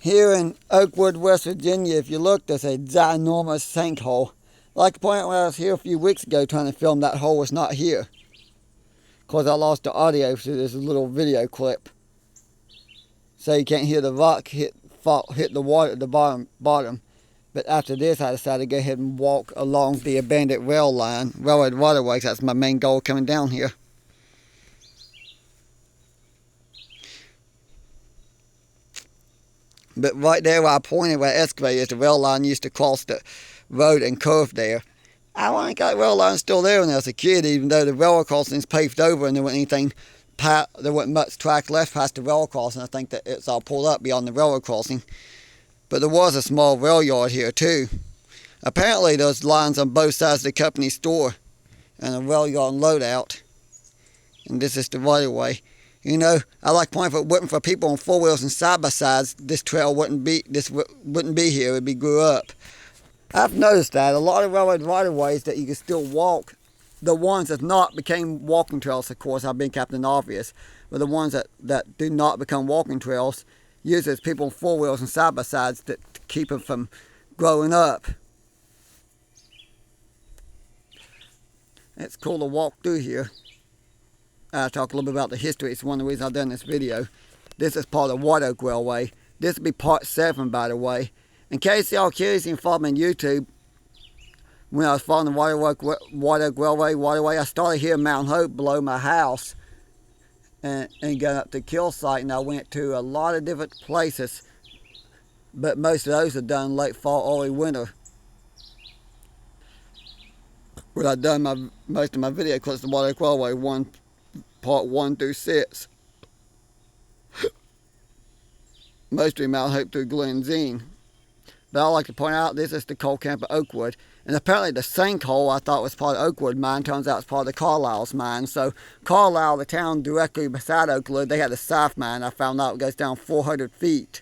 Here in Oakwood, West Virginia, if you look, there's a ginormous sinkhole. I'd like to point out when I was here a few weeks ago trying to film, that hole was not here. Of course, I lost the audio to this little video clip. So you can't hear the rock hit the water at the bottom. But after this, I decided to go ahead and walk along the abandoned railroad waterways. That's my main goal coming down here. But right there where I pointed where excavator is, the rail line used to cross the road and curve there. I don't think that rail line still there when I was a kid, even though the railroad crossing's paved over and there wasn't much track left past the railroad crossing. I think that it's all pulled up beyond the railroad crossing. But there was a small rail yard here too. Apparently there's lines on both sides of the company store and a rail yard loadout. And this is the right of way. You know, I like pointing, if it wasn't for people on four wheels and side by sides, this trail wouldn't be here. It'd be grew up. I've noticed that a lot of railroad right of ways that you can still walk, the ones that not became walking trails, of course, I've been Captain Obvious, but the ones that do not become walking trails, uses people on four wheels and side by sides to keep them from growing up. It's cool to walk through here. I'll talk a little bit about the history. It's one of the reasons I've done this video. This is part of the White Oak Railway. This will be part 7, by the way. In case y'all curious and follow me on YouTube, when I was following the White Oak Railway waterway, I started here in Mount Hope below my house and going up to Kill Site, and I went to a lot of different places, but most of those are done late fall, early winter. When I've done most of my video clips, the White Oak Railway, part 1 through 6. Mostly Mount Hope through Glenzine. But I like to point out, this is the coal camp at Oakwood. And apparently the sinkhole I thought was part of Oakwood mine, turns out it's part of the Carlisle's mine. So Carlisle, the town directly beside Oakwood, they had a south mine. I found out it goes down 400 feet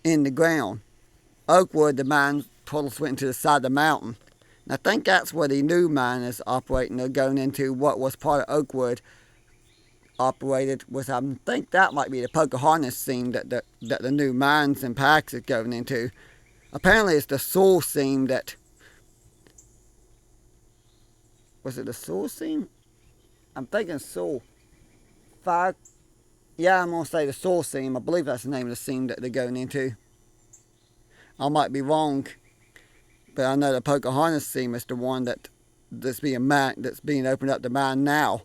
in the ground. Oakwood, the mine totals went into the side of the mountain. And I think that's where the new mine is operating. They're going into what was part of Oakwood operated, was I think that might be the Pocahontas seam that the new mines and packs is going into. Apparently it's the Sewell seam that, was it the Sewell seam? I'm thinking Sewell. Yeah, I'm going to say the Sewell seam. I believe that's the name of the seam that they're going into. I might be wrong, but I know the Pocahontas seam is the one that's being opened up to mine now.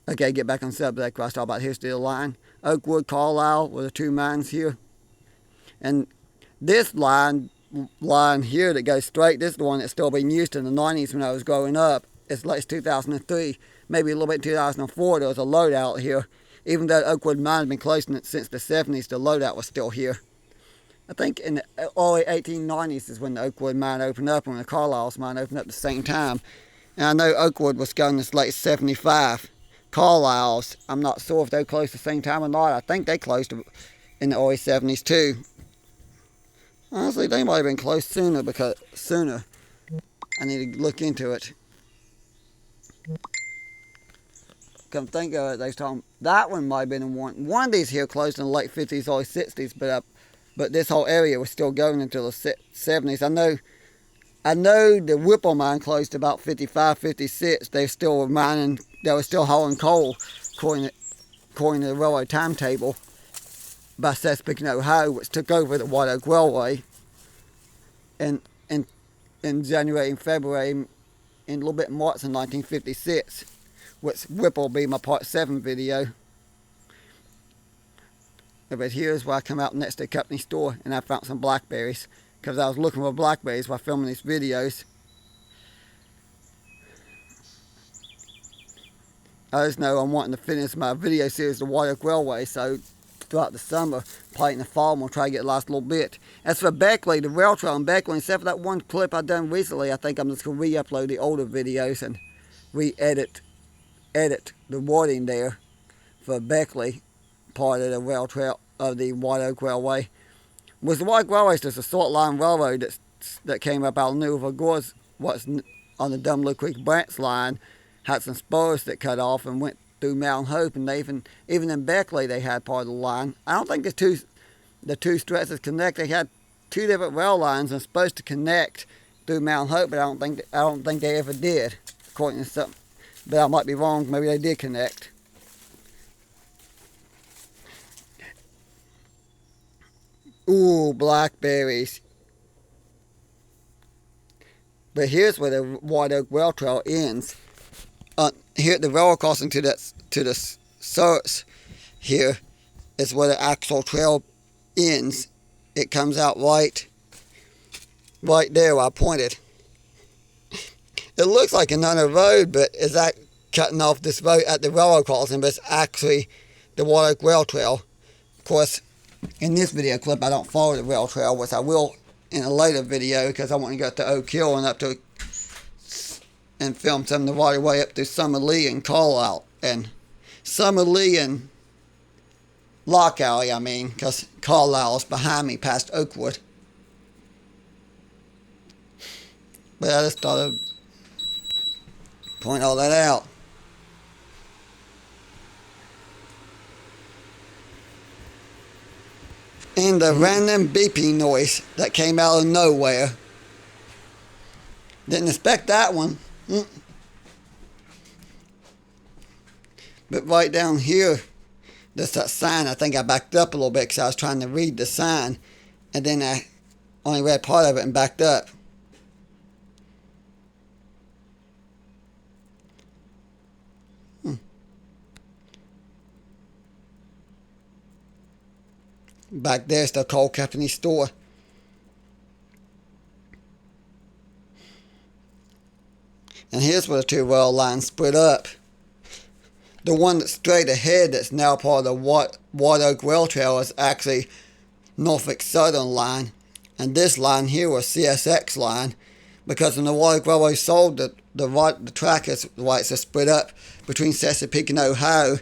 Okay, get back on subject. I talk about history of the line. Oakwood, Carlisle were the two mines here. And this line here that goes straight, this is the one that's still being used in the 90s when I was growing up. It's like 2003, maybe a little bit 2004, there was a loadout here. Even though Oakwood mine had been closed since the 70s, the loadout was still here. I think in the early 1890s is when the Oakwood mine opened up, and the Carlisle's mine opened up at the same time. And I know Oakwood was going this late 75. Carlisle's, I'm not sure if they closed at the same time or not. I think they closed in the early 70s too. Honestly, they might have been closed sooner I need to look into it. Come think of it, they was talking, that one might have been in one of these here closed in the late 50s, early 60s, but this whole area was still going until the 70s. I know the Whipple mine closed about 55, 56. They were still hauling coal, according to the railroad timetable, by Chesapeake, Ohio, which took over the White Oak Railway in January and February, in a little bit March in 1956, which Whipple will be my part 7 video. But here's where I come out next to the company store, and I found some blackberries, because I was looking for blackberries while filming these videos. I just know I'm wanting to finish my video series, the White Oak Railway, so throughout the summer, probably in the fall, I'm going to try to get the last little bit. As for Beckley, the rail trail in Beckley, except for that one clip I've done recently, I think I'm just going to re-upload the older videos and re-edit the wording there for Beckley, part of the rail trail of the White Oak Railway. Was the White Oak Railway just a short line railroad that came up out of Newell Gorge, what's on the Dumblue Creek branch line, had some spurs that cut off and went through Mount Hope, and they even in Beckley they had part of the line. I don't think it's the two stretches connect. They had two different rail lines and supposed to connect through Mount Hope, but I don't think they ever did, according to some. But I might be wrong. Maybe they did connect. Ooh, blackberries. But here's where the White Oak Rail Trail ends. Here at the railroad crossing to the source here is where the actual trail ends. It comes out right there where I pointed. It looks like another road, but it's that cutting off this road at the railroad crossing, but it's actually the White Oak Rail Trail. Of course, in this video clip, I don't follow the rail trail, which I will in a later video because I want to go to Oak Hill and up to and film some of the right way up through Summer Lee and Carlisle and Summer Lee and Lock Alley, I mean, because Carlisle is behind me past Oakwood. But I just thought I'd point all that out. And the random beeping noise that came out of nowhere. Didn't expect that one. But right down here, there's that sign. I think I backed up a little bit because I was trying to read the sign. And then I only read part of it and backed up. Back there's the coal company store. And here's where the two rail lines split up. The one that's straight ahead that's now part of the White Oak Rail Trail is actually Norfolk Southern line. And this line here was CSX line. Because when the White Oak Railway sold the track is why it's split up between Chesapeake and Ohio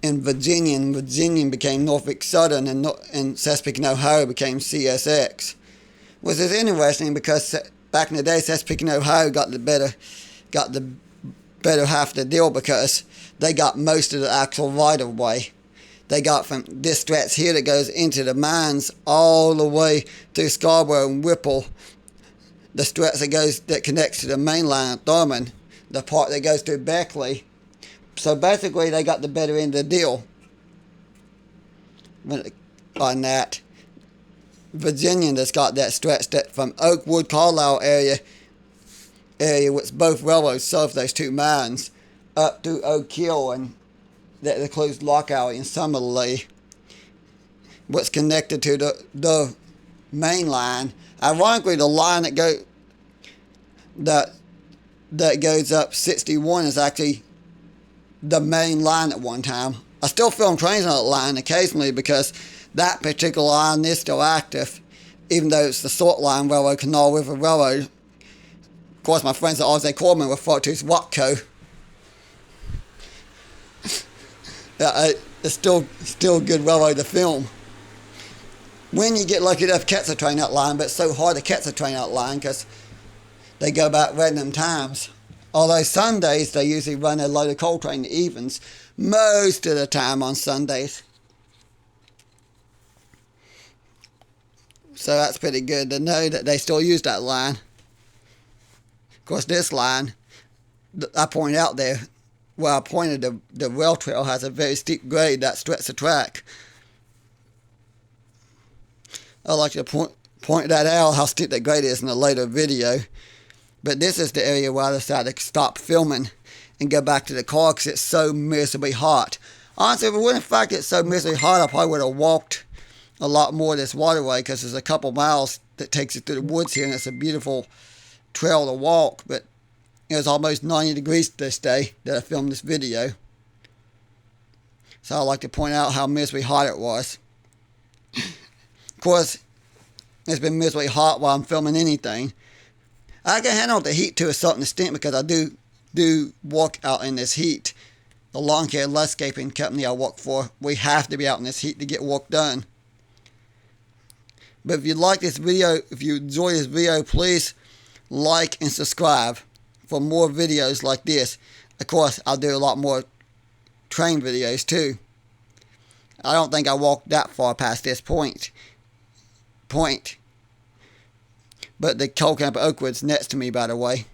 and Virginia. And Virginia became Norfolk Southern and Chesapeake and Ohio became CSX. Which is interesting because back in the day Chesapeake and Ohio got the better half of the deal because they got most of the actual right of way. They got from this stretch here that goes into the mines all the way through Scarborough and Whipple. The stretch that connects to the main line at Thurman, the part that goes through Beckley. So basically they got the better end of the deal on that. Virginia that's got that stretch that from Oakwood, Carlisle area which both railroads serve those two mines, up through Oak Hill and that includes Lock Alley and Summer Lee, what's connected to the main line. Ironically, the line that goes up 61 is actually the main line at one time. I still film trains on that line occasionally because that particular line is still active, even though it's the Salt Line Railroad, Canal River Railroad. Of course, my friends at RJ Coleman refer to as WATCO. It's still a good railroad to film. When you get lucky enough to catch a train that line, but it's so hard to catch a train that line because they go about random times. Although Sundays, they usually run a loaded coal train to Evans most of the time on Sundays. So that's pretty good to know that they still use that line. Of course, this line, I pointed out there, where I pointed, the rail trail has a very steep grade that stretches the track. I'd like to point that out, how steep that grade is in a later video. But this is the area where I decided to stop filming and go back to the car because it's so miserably hot. Honestly, if it wasn't the fact that it's so miserably hot, I probably would have walked a lot more of this waterway because there's a couple miles that takes you through the woods here and it's a beautiful trail to walk. But it was almost 90 degrees this day that I filmed this video. So I'd like to point out how miserably hot it was. Of course, it's been miserably hot while I'm filming anything. I can handle the heat to a certain extent because I do work out in this heat. The lawn care landscaping company I work for, we have to be out in this heat to get work done. But if you like this video, if you enjoy this video, please like and subscribe for more videos like this. Of course, I'll do a lot more train videos too. I don't think I walked that far past this point. point. But the coconut oak wood's next to me, by the way.